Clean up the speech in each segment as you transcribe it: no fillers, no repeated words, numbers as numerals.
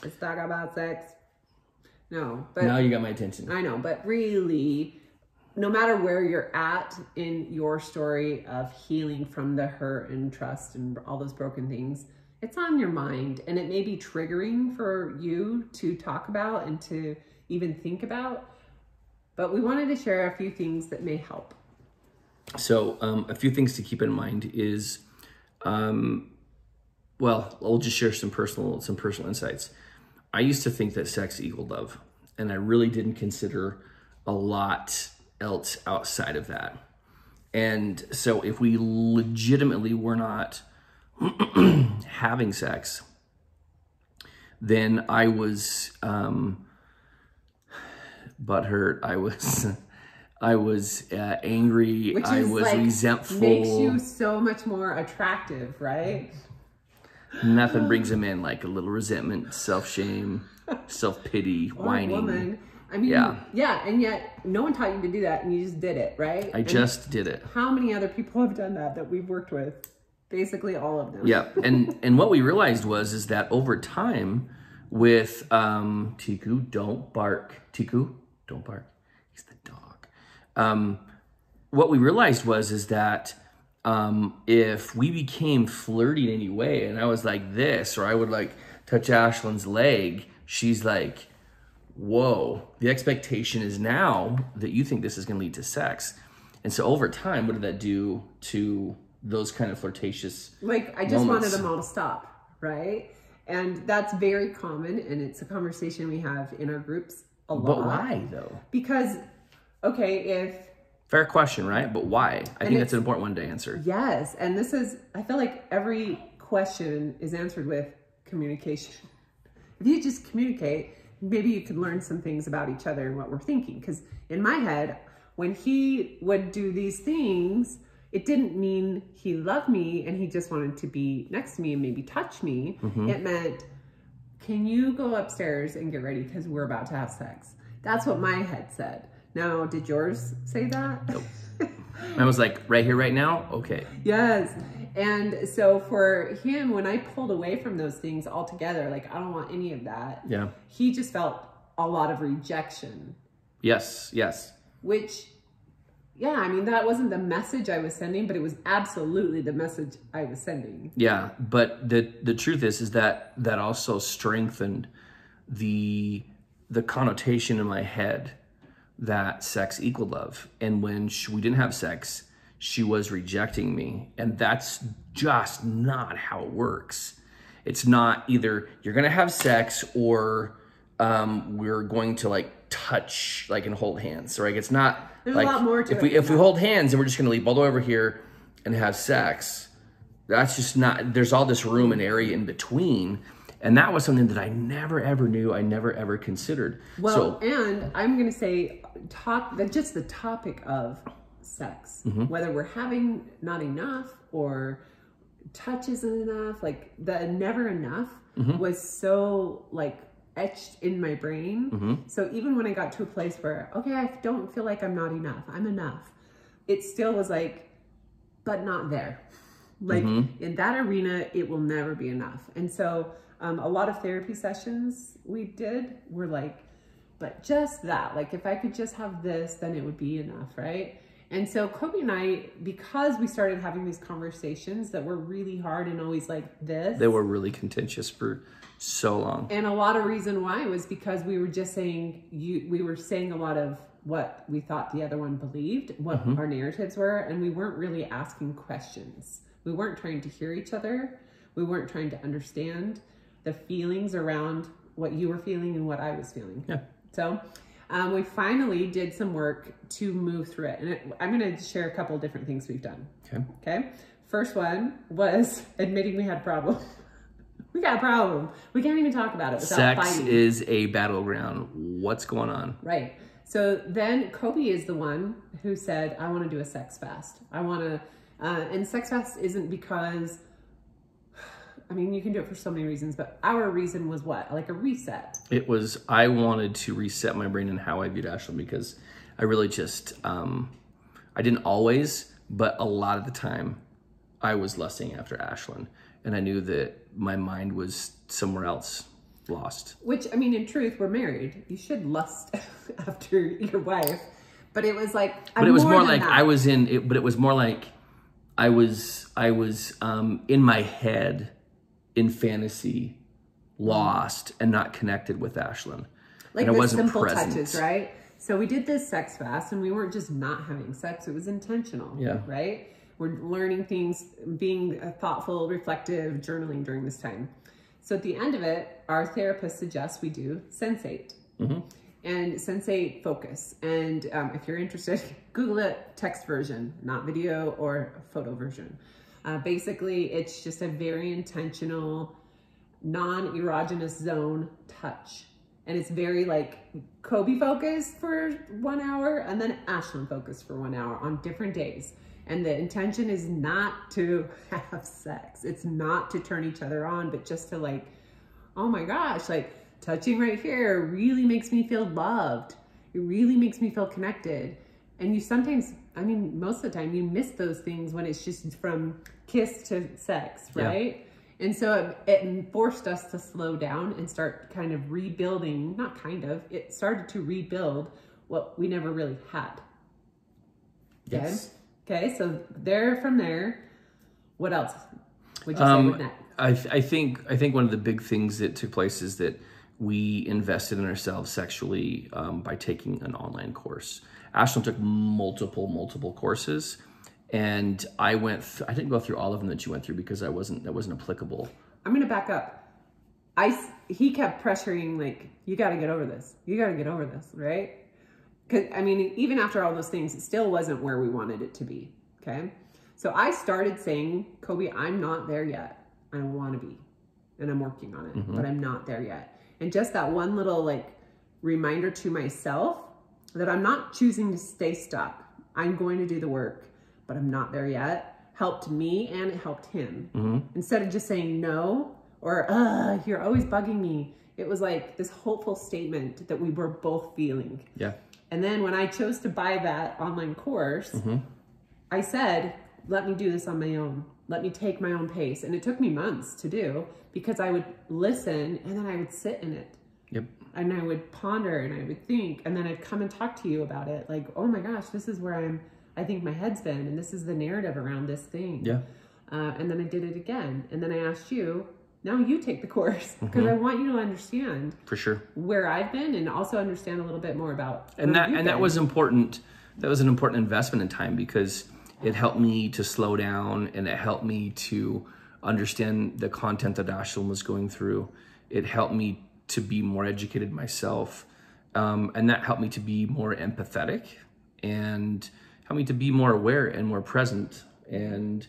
let's talk about sex. No, but now you got my attention. I know, but really, no matter where you're at in your story of healing from the hurt and trust and all those broken things, it's on your mind, and it may be triggering for you to talk about and to even think about, but we wanted to share a few things that may help. So a few things to keep in mind is, well, I'll just share some personal insights. I used to think that sex equaled love, and I really didn't consider a lot else outside of that. And so if we legitimately were not having sex, then I was butthurt. I was angry. Which I is was like, resentful. makes you so much more attractive, right? Nothing brings him in like a little resentment, self-shame, self-pity, whining. Woman. I mean, yeah, and yet no one taught you to do that, and you just did it, right? I just did it. How many other people have done that we've worked with? Basically all of them. Yeah, and what we realized is that over time with Tiku, don't bark. Tiku, don't bark. He's the dog. What we realized is that if we became flirty in any way, and I was like this, or I would like touch Ashlynn's leg, she's like, whoa, the expectation is now that you think this is going to lead to sex. And so over time, what did that do to those kind of flirtatious Like, I just moments? wanted them all to stop, right? And that's very common, and it's a conversation we have in our groups a lot. But why, though? Because, okay, if... Fair question, right? But why? I think that's an important one to answer. Yes, and this is, I feel like every question is answered with communication. If you just communicate, maybe you could learn some things about each other and what we're thinking. Because in my head, when he would do these things, it didn't mean he loved me and he just wanted to be next to me and maybe touch me. Mm-hmm. It meant, can you go upstairs and get ready because we're about to have sex? That's what my head said. Now, did yours say that? Nope. I was like, right here, right now? Okay. Yes. And so for him, when I pulled away from those things altogether, like, I don't want any of that. Yeah. He just felt a lot of rejection. Yes, yes. Which, yeah, I mean, that wasn't the message I was sending, but it was absolutely the message I was sending. Yeah, but the truth is that also strengthened the connotation in my head that sex equaled love. And when we didn't have sex, she was rejecting me. And that's just not how it works. It's not either you're going to have sex or we're going to like touch like and hold hands. Right? It's not. There's like, a lot more to it. If we hold hands and we're just going to leap all the way over here and have sex, that's just not, there's all this room and area in between. And that was something that I never ever knew, I never ever considered. Well, and I'm going to say just the topic of sex, mm-hmm. whether we're having not enough or touch isn't enough, like the never enough mm-hmm. was so like etched in my brain. Mm-hmm. So even when I got to a place where, okay, I don't feel like I'm not enough, I'm enough, it still was like, but not there. Like mm-hmm. in that arena, it will never be enough. And so a lot of therapy sessions we did were like, but just that, like if I could just have this, then it would be enough, right? And so Coby and I, because we started having these conversations that were really hard and always like this. They were really contentious for so long. And a lot of reason why was because we were just saying, we were saying a lot of what we thought the other one believed, what mm-hmm. our narratives were, and we weren't really asking questions. We weren't trying to hear each other. We weren't trying to understand the feelings around what you were feeling and what I was feeling. Yeah. So we finally did some work to move through it. And I'm going to share a couple of different things we've done. Okay. First one was admitting we had a problem. We got a problem. We can't even talk about it without fighting. Sex is a battleground. What's going on? Right. So then Coby is the one who said, I want to do a sex fast. I want to, and sex fast isn't because, I mean, you can do it for so many reasons, but our reason was what? Like a reset. It was, I wanted to reset my brain and how I viewed Ashlynn, because I really just, I didn't always, but a lot of the time I was lusting after Ashlynn, and I knew that my mind was somewhere else. lost. Which, I mean, in truth, we're married. You should lust after your wife. But it was like, but it was more like I was in it, but it was more like I was in my head, in fantasy, lost and not connected with Ashlynn. Like and the wasn't simple present. touches, right? So we did this sex fast, and we weren't just not having sex. It was intentional, right? We're learning things, being thoughtful, reflective, journaling during this time. So at the end of it, our therapist suggests we do Sensate. And Sensate focus. And if you're interested, Google it, text version, not video or photo version. Basically, it's just a very intentional, non-erogenous zone touch. And it's very like Coby focused for 1 hour and then Ashlynn focused for 1 hour on different days. And the intention is not to have sex. It's not to turn each other on, but just to like, oh my gosh, like touching right here really makes me feel loved. It really makes me feel connected. And you sometimes, I mean, most of the time you miss those things when it's just from kiss to sex, right? Yeah. And so it forced us to slow down and start kind of rebuilding, not kind of, it started to rebuild what we never really had. Okay? Yes. Okay, so from there, what else would you say with that? I think one of the big things that took place is that we invested in ourselves sexually by taking an online course. Ashlynn took multiple courses, and I didn't go through all of them that you went through because that wasn't applicable. I'm gonna back up. He kept pressuring, like, you got to get over this. You got to get over this, right? Because, I mean, even after all those things, it still wasn't where we wanted it to be, okay? So I started saying, Coby, I'm not there yet. I want to be, and I'm working on it, but I'm not there yet. And just that one little, like, reminder to myself that I'm not choosing to stay stuck. I'm going to do the work, but I'm not there yet, helped me and it helped him. Instead of just saying no or, you're always bugging me, it was like this hopeful statement that we were both feeling. Yeah. And then when I chose to buy that online course, I said, let me do this on my own. Let me take my own pace. And it took me months to do because I would listen and then I would sit in it. Yep. And I would ponder and I would think, and then I'd come and talk to you about it. Like, oh my gosh, this is where I think my head's been, and this is the narrative around this thing. Yeah. And then I did it again. And then I asked you, now you take the course because I want you to understand for sure where I've been and also understand a little bit more about that was important. That was an important investment in time because it helped me to slow down and it helped me to understand the content that Ashlynn was going through. It helped me to be more educated myself, and that helped me to be more empathetic and helped me to be more aware and more present. And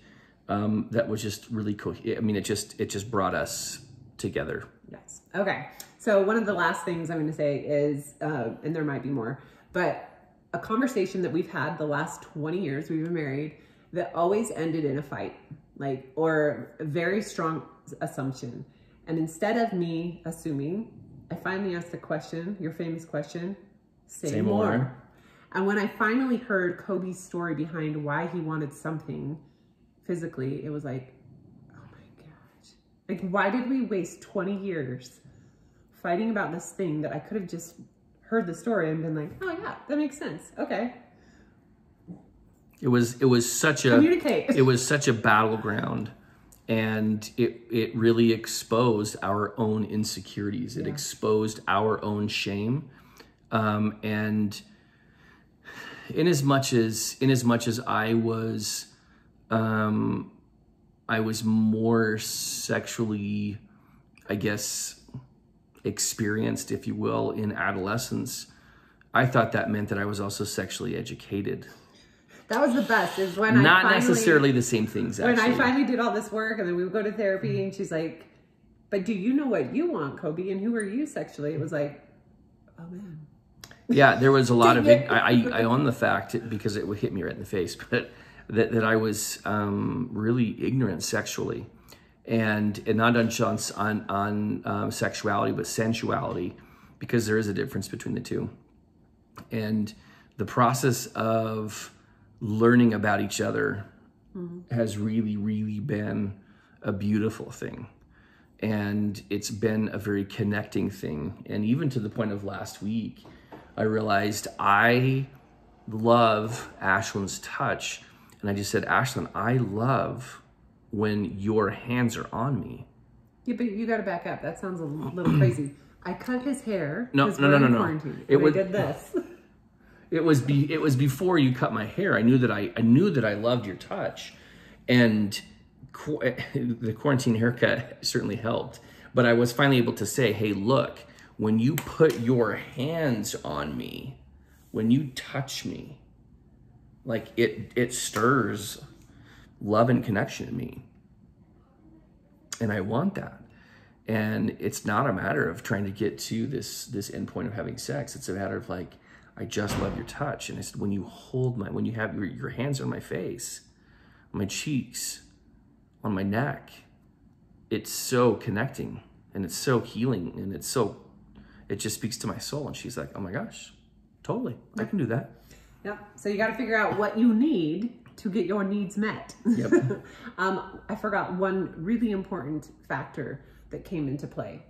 that was just really cool. I mean, it just brought us together. Yes. Okay. So one of the last things I'm going to say is, and there might be more, but a conversation that we've had the last 20 years we've been married that always ended in a fight, like, or a very strong assumption. And instead of me assuming, I finally asked the question, your famous question, say more. And when I finally heard Coby's story behind why he wanted something physically, it was like, oh my gosh. Like, why did we waste 20 years fighting about this thing that I could have just heard the story and been like, oh yeah, that makes sense. Okay. It was such a communicate. It was such a battleground, and it really exposed our own insecurities. It exposed our own shame, and in as much as I was more sexually, I guess, experienced, if you will, in adolescence, I thought that meant that I was also sexually educated. That was the best, is when not necessarily the same things, actually. When I finally did all this work and then we would go to therapy and she's like, but do you know what you want, Coby? And who are you sexually? It was like, oh man. Yeah, there was a lot of it. I own the fact, because it would hit me right in the face, but that I was really ignorant sexually. And not just on sexuality, but sensuality, because there is a difference between the two. And the process of learning about each other has really, really been a beautiful thing. And it's been a very connecting thing. And even to the point of last week, I realized I love Ashlynn's touch. And I just said, Ashlynn, I love when your hands are on me. Yeah, but you got to back up. That sounds a little crazy. I cut his hair. No. Quarantine, I did this. It was before you cut my hair. I knew that I loved your touch, and the quarantine haircut certainly helped. But I was finally able to say, hey, look, when you put your hands on me, when you touch me, like it stirs love and connection in me. And I want that. And it's not a matter of trying to get to this end point of having sex. It's a matter of like, I just love your touch. And it's when you have your hands on my face, on my cheeks, on my neck, it's so connecting and it's so healing and it just speaks to my soul. And she's like, oh my gosh, totally. I can do that. Yep. So you got to figure out what you need to get your needs met. Yep. I forgot one really important factor that came into play.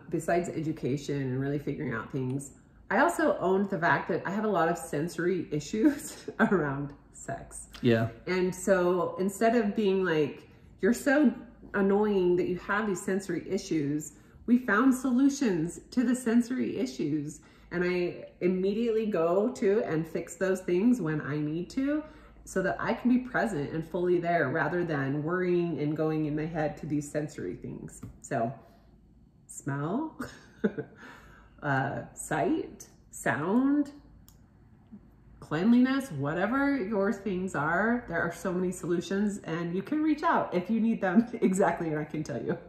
Besides education and really figuring out things, I also owned the fact that I have a lot of sensory issues around sex. Yeah. And so instead of being like, you're so annoying that you have these sensory issues, we found solutions to the sensory issues. And I immediately go to and fix those things when I need to, so that I can be present and fully there rather than worrying and going in my head to these sensory things. So smell, sight, sound, cleanliness, whatever your things are, there are so many solutions and you can reach out if you need them exactly, and I can tell you.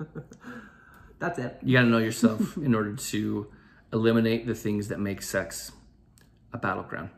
That's it. You got to know yourself in order to eliminate the things that make sex a battleground.